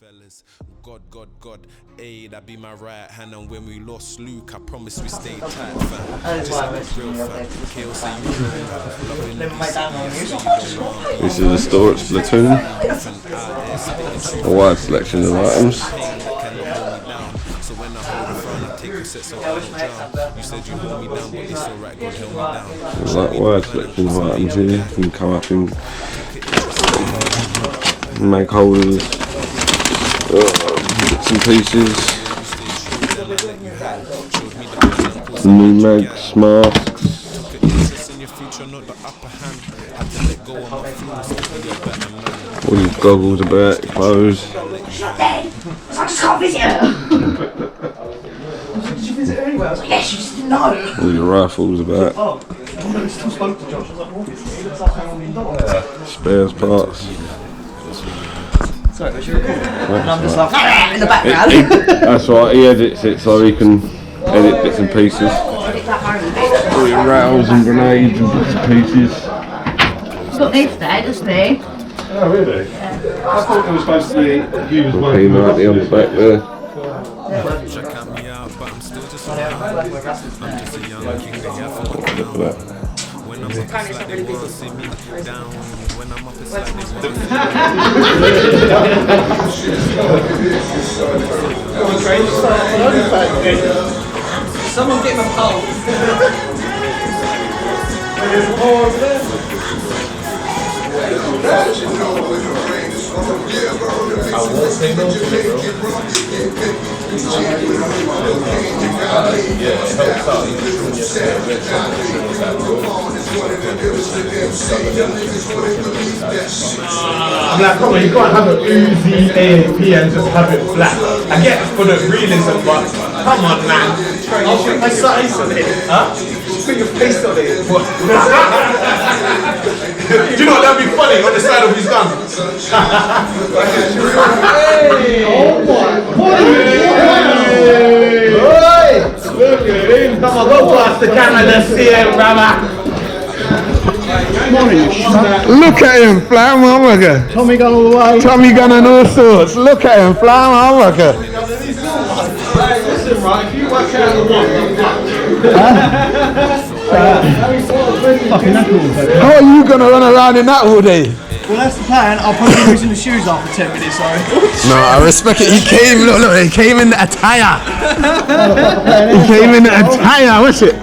fellas. God, ayy, that be my right hand. And when we lost Luke, I promise we stayed tight, fam. Just real fam. Chaos say you This is the store at Splatoon. A wide selection of items. So when I hold the front, I take the set so I don't drown. You said you hold me down, but it's alright, God held me down. There's like wide selection of items here. You can come up and make holders, bits and pieces, new mags, masks, all your goggles about, your clothes. I just can't visit her. Did you visit her anyway? I was like, yes, you just didn't know. All your rifles about. Oh, I still spoke to Josh. I was like, obviously, he looks like $1 Spares parts. Sorry, was you recording? And I'm just like, in the background. That's right, he edits it so he can edit bits and pieces. All your rattles and grenades and bits and pieces. He's got me today, doesn't he? Oh really? Yeah. I thought it was supposed to be you was one. P90 on the back there. Look at that. Someone get him a pole. I'm like, come on, you can't have an Uzi AAP and just have it black. I get it for the realism, but come on, man. I'll put my face on it. Huh? Put your face on it. Do you know what, that'd be funny on the side of his gun. Hey! Oh my God! Hey! Look at him! Come on, go past the camera, let's see him, brother. Look at him, flying motherfucker. Tommy gun all the way. Tommy gun and all sorts. Look at him, flying motherfucker. Listen, right, if you work out the one, How are you gonna run around in that all day? Well, that's the plan. I'll probably be losing the shoes after 10 minutes, sorry. No, I respect it. He came, look, he came in the attire. He came in the attire, what's it?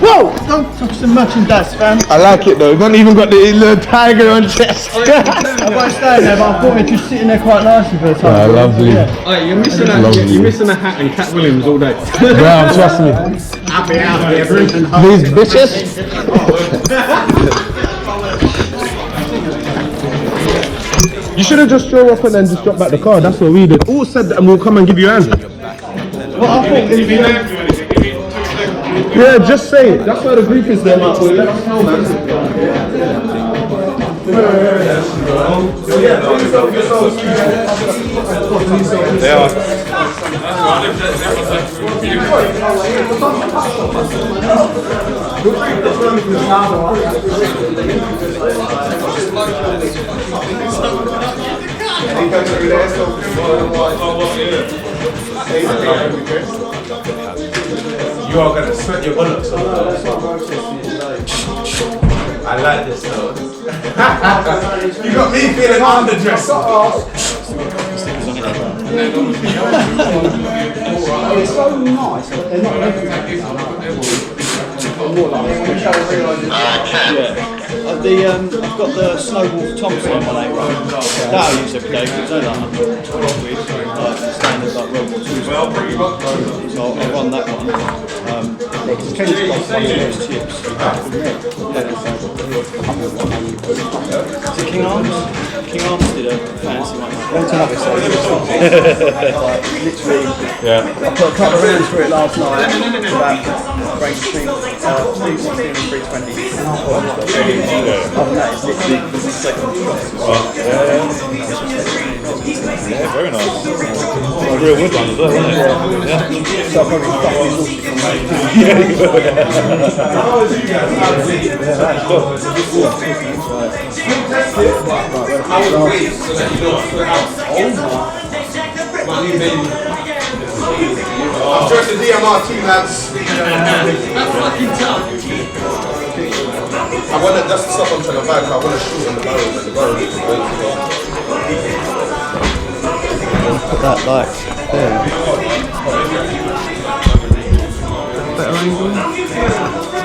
Whoa! Don't touch the merchandise, fam. I like it though, he's not even got the little tiger on chest. I've got to stay there, but I thought it just sitting there quite nicely for the time. Lovely. Alright, you're missing a hat and Cat Williams all day. Wow, trust me. I'll be out here drinking. These bitches. You should have just drove up and then just dropped back the car. That's what we did. All said that and we'll come and give you a hand. well, I thought it'd be Yeah, just say it. That's why the group is there, man. So let us know, man. They are. You are going to sweat your bullets off. I like this though. You got me feeling underdressed. It's so nice, but they're not I've got the Snowwolf Thompson on my leg, right? That I use every day because it's only like 12 quid, like standard like World War II. So I'll run that one. It's changed like one of those chips. Is it King Arms? King Arms did a fancy one. Like, literally, I put a couple of rounds for it last night. About range between 316 and 320. Other than that, it's literally the second shot. Yeah, very nice. Real wood one as well, isn't it? Yeah. So I'll probably fuck these all from mate. Yeah, that's good. I'm dressed the DMR team, lads. I want to, that's the stuff I'm trying to buy, I want to shoot on the barrel, and the barrel is going to go. Put that like there. Better angle.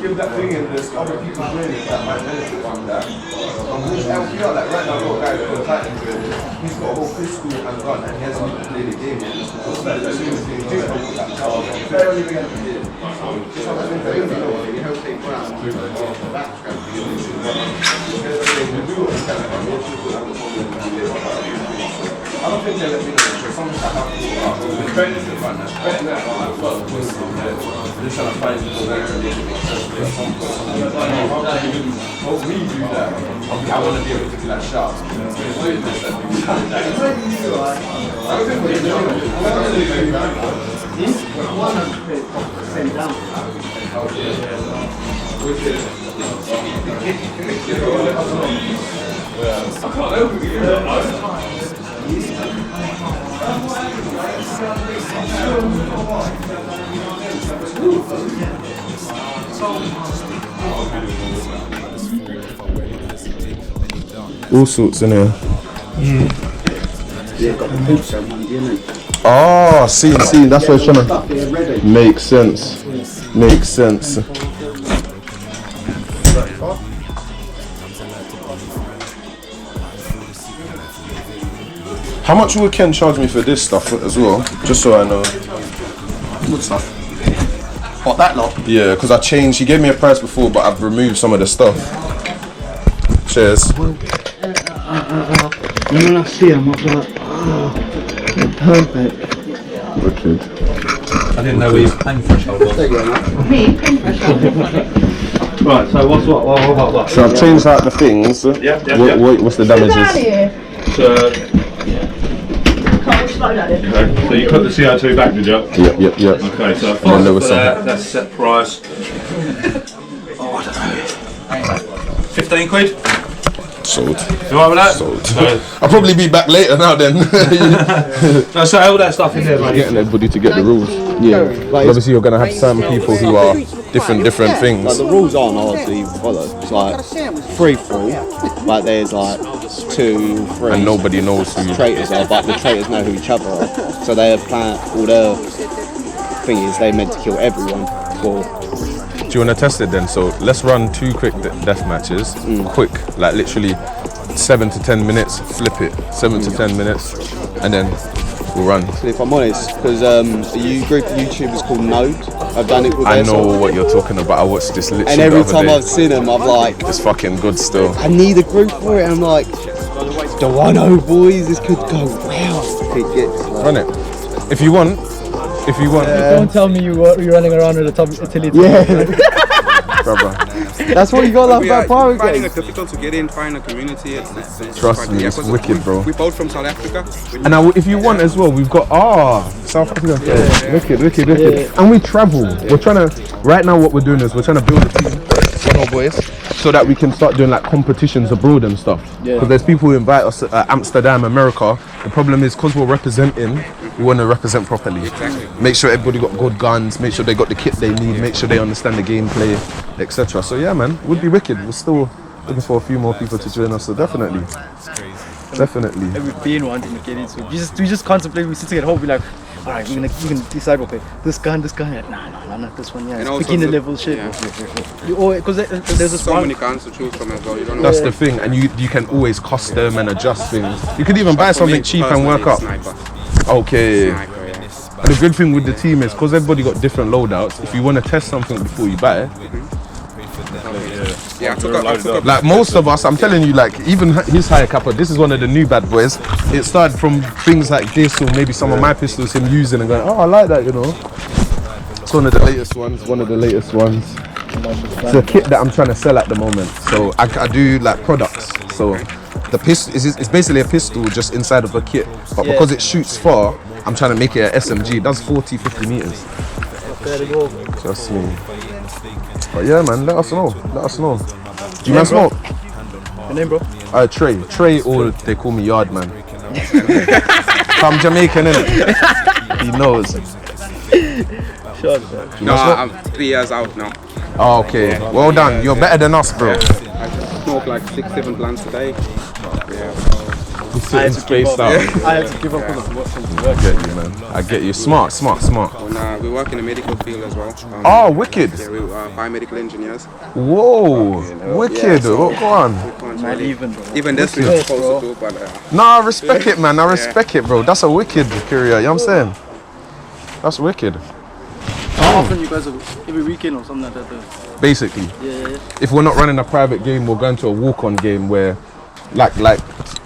Give that thing in this, other people doing it that might benefit from that. Like right now, I've got a guy who's got into it. He's got a whole pistol and gun and he hasn't even played the game yet. What's that? As soon as he does that, barely even the game. Just like I think you help take ground. I don't think they let me know because sometimes I have to better than that. Better than that, I'm like, just trying to find people there and make it make sense. How we do that? I want to be able to do that sharp. I don't think we're all sorts in here. Yeah, got the boots on one, didn't it? Oh, see, that's what I'm trying to make sense. Makes sense. How much will Ken charge me for this stuff as well? Just so I know. What stuff? What, that lot? Yeah, because I changed. He gave me a price before, but I've removed some of the stuff. Cheers. When I see them, I was like, oh, they're perfect. Wicked. I didn't know we were pain threshold was. Right, so what? So I've changed out the things. What's the damages? So you put the CO2 back, did you? Yep. Okay, so And there was some. that's set price. Oh, I don't know. 15 quid? Sold. You alright with that? Sold. So, I'll probably be back later now then. no, so all that stuff in there, mate. Getting everybody to get the rules. Yeah. Obviously you're going to have some people who are different things. Like the rules aren't hard to even follow. It's like free for all, but there's like 2, 3. And nobody knows who traitors are, but the traitors know who each other are. So they have planned all their thing is they meant to kill everyone for. Do you want to test it then? So let's run 2 quick death matches. Quick, like literally 7 to 10 minutes, flip it. 7 to 10 minutes, and then we'll run. So if I'm honest, because a group of YouTubers called Node, I've done it with I Airsoft. know what you're talking about. I watched this literally And every the other time day. I've seen them, I'm like, It's fucking good still. I need a group for it. And I'm like, the OneOweBoyz, this could go well. It gets like, Run it. If you want. Don't tell me you're running around with a utility. Brother. That's what you got to love about pirate Finding games. it difficult to get in, find a community. It's Trust me, it's 'cause wicked, bro. We both from South Africa. And now, if you want as well, we've got South Africa. Wicked. And we travel. We're trying to. Right now, what we're doing is we're trying to build a team, OneOweBoyz, so that we can start doing like competitions abroad and stuff. Because there's people who invite us to Amsterdam, America. The problem is because we're representing, we want to represent properly. Exactly. Make sure everybody got good guns. Make sure they got the kit they need. Make sure they understand the gameplay, etc. So yeah, man, would be wicked. We're still looking for a few more people to join us. So definitely. Definitely. And we've been wanting to get into it. We just contemplate. We sit at home, be like, all right, we can decide. Okay, this gun. Nah, not this one. Yeah, And it's also beginner the- level shit. yeah. Because there's a So many guns to choose from as well. You don't know. That's the thing, and you can always custom and adjust things. You could even buy For something me, cheap and work up. Sniper. Okay. Sniper, yeah. And the good thing with the team is because everybody got different loadouts. If you want to test something before you buy it, Yeah, I took up. like most of us, I'm telling you, like even his higher capper, this is one of the new bad boys. It started from things like this, or maybe some of my pistols him using and going, oh, I like that, you know. It's one of the latest ones. It's a kit that I'm trying to sell at the moment. So I do like products. So the pistol is basically a pistol just inside of a kit, but because it shoots far, I'm trying to make it an SMG. It does 40-50 meters. Trust me. But yeah, man, let us know. Do you man smoke? Your name, bro? Trey, or they call me Yard Man. I'm Jamaican, innit? He knows. No, I'm 3 years out now. Oh, okay, well done. You're better than us, bro. I smoke like 6-7 plants a day. Yeah. I had to spaced out. I had to give up on the work. I get you, man. I get you. Smart. And, we work in the medical field as well. Oh, wicked. Yeah, we are biomedical engineers. Whoa, wicked. Go on. Even this we're not supposed to do, but Nah, I respect it, man. I respect it, bro. That's a wicked career. You know what I'm saying? That's wicked. How often you guys are every weekend or something like that? Though? Basically, if we're not running a private game, we're going to a walk-on game where,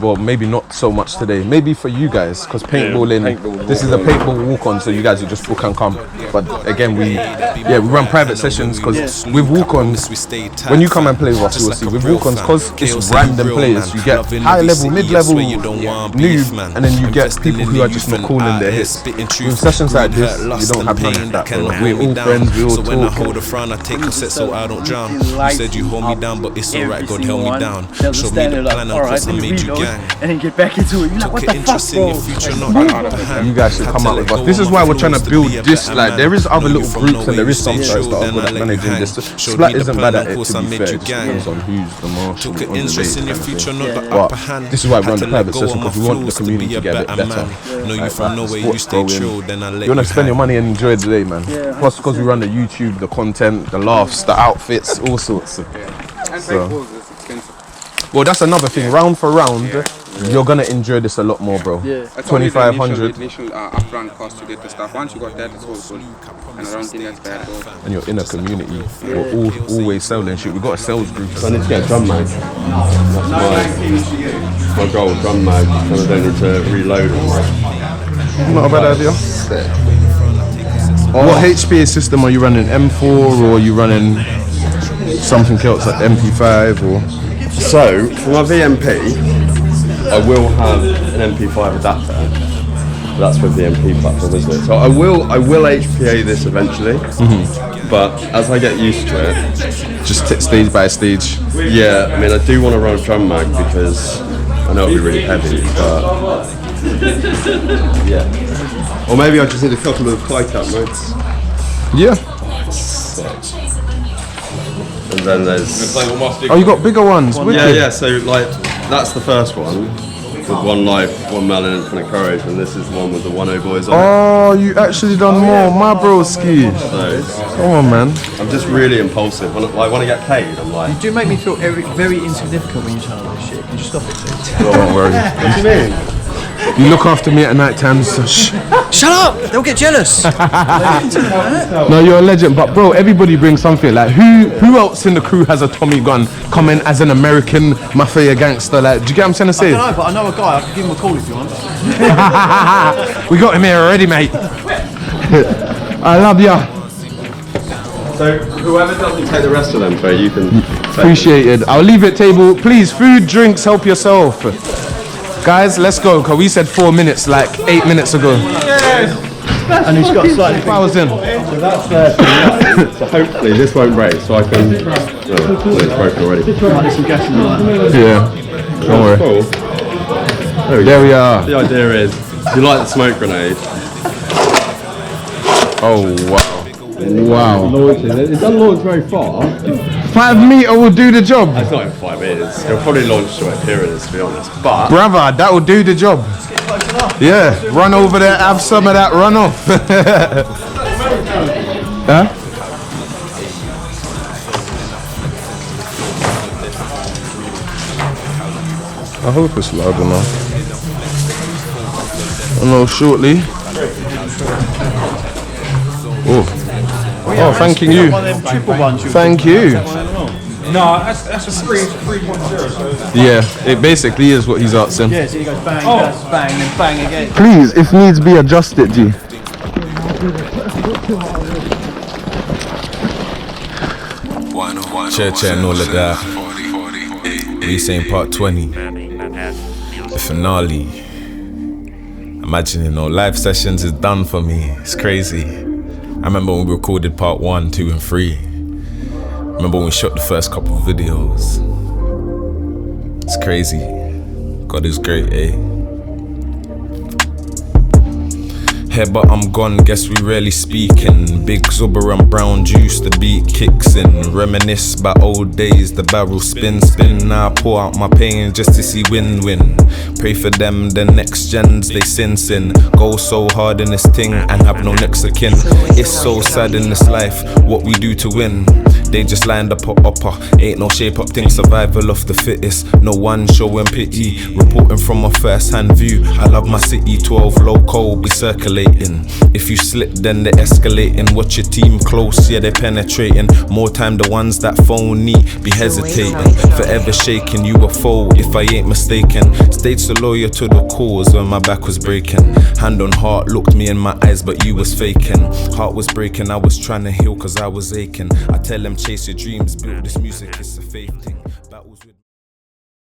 well, maybe not so much today. Maybe for you guys, because paintballing, this is a paintball walk-on, so you guys will just book and come. But again, we run private sessions because with walk-ons, when you come and play with us, you will see with walk-ons, because it's random players, you get high level, mid-level, noob, and then you get people who are just not calling their hits. With sessions like this, you don't have none of that, bro. We're all friends, we all So when I talk. hold a frown, I take a set so I don't drown. You said you hold me down, but it's alright, God held me down. Show me the plan, and plus I made you gang. And then get back into it. You're like, what the fuck, bro? You guys should come out with us. This is why we're trying to build this. Like, there is other little groups and there is some sites that are good at managing this. Splat isn't bad at it, to be fair. It just depends on who's the marshal. Took an interest in your future, not the But upper hand. this is why we run the private Had to let go session, of because we my want the flaws to community be to a get a bit better better. man. Know you from nowhere, you stay chill, then I let You want you to spend your hang. money and enjoy the day, man. Plus, because we run the YouTube, the content, the laughs, the outfits, all sorts. and So. paintballs is expensive. Well, that's another thing. Round for round, you're gonna enjoy this a lot more, bro. That's only the 2,500, initial upfront cost to get the stuff. Once you got that, it's all good. And I don't think that's bad at all. and you're in a community. We're always selling shit. We got a sales group. I need to get a drum mag. That's my goal, drum mag. So I don't need to reload it. Not a bad idea. What HPA system are you running? M4 or are you running something else like MP5 or? So for my VMP, I will have an MP5 adapter. That's with the MP platform, isn't it? So I will HPA this eventually, but as I get used to it, just stage by stage. Yeah, I mean I do want to run a drum mag because I know it'll be really heavy, but yeah. Or maybe I just need a couple of fly cap modes. Yeah. And then there's Oh, you got bigger ones. Wicked. yeah. So like that's the first one with one life, one melon, infinite courage, and this is the one with the OneOweBoyz on it. Oh, you actually done more, my broski. So Come on, man. I'm just really impulsive. When I get paid, I'm like. You do make me feel very insignificant when you tell all this shit. Can you stop it, please? Don't worry. What do you mean? You look after me at night time, so shh. Shut up! They'll get jealous. No, you're a legend, but bro, everybody brings something. Like who else in the crew has a Tommy gun coming as an American mafia gangster? Like, do you get what I'm trying to say? I don't know, but I know a guy. I can give him a call if you want. We got him here already, mate. I love ya. So whoever doesn't take the rest of them, so you can. Appreciated. I'll leave it table. Please, food, drinks, help yourself. Guys, let's go, because we said 4 minutes like 8 minutes ago. And he's got slightly. 1,000. So that's there. So hopefully this won't break, so I can. Oh, it's broken already. Yeah. Don't worry. Cool. There we are. The idea is, you like the smoke grenade. Oh wow. Wow. It doesn't launch very far. 5 meter will do the job. It's not in 5 years. It'll probably launch short periods, to be honest. But brother, that will do the job. Yeah, run over there, have some of that runoff. Huh? I hope it's loud enough. I know shortly. Oh, thanking you. Thank you. No, that's a 3.0. Yeah, it basically is what he's asking. Yeah, so he goes bang, bang, and bang again. Please, if needs be, adjust it, G. Chair and all of that. We saying part 20. The finale. Imagine, you know, live sessions is done for me. It's crazy. I remember when we recorded part 1, 2, and 3. Remember when we shot the first couple of videos. It's crazy. God is great, eh? Here but I'm gone, guess we rarely speaking. Big Zubber and brown juice, the beat kicks in. Reminisce about old days, the barrel spin. Now I pour out my pain just to see win-win. Pray for them, the next gens, they sin. Go so hard in this thing and have no next of kin. It's so sad in this life, what we do to win. They just lined up a upper, ain't no shape up thing, survival of the fittest. No one showing pity, reporting from a first hand view. I love my city, 12 loco, be circulating. If you slip then they're escalating. Watch your team close, yeah they're penetrating. More time the ones that phony be hesitating. Forever shaking, you a foe if I ain't mistaken. Stayed so loyal to the cause when my back was breaking. Hand on heart, looked me in my eyes but you was faking. Heart was breaking, I was trying to heal cause I was aching. I tell them chase your dreams, build this music, it's a faith thing.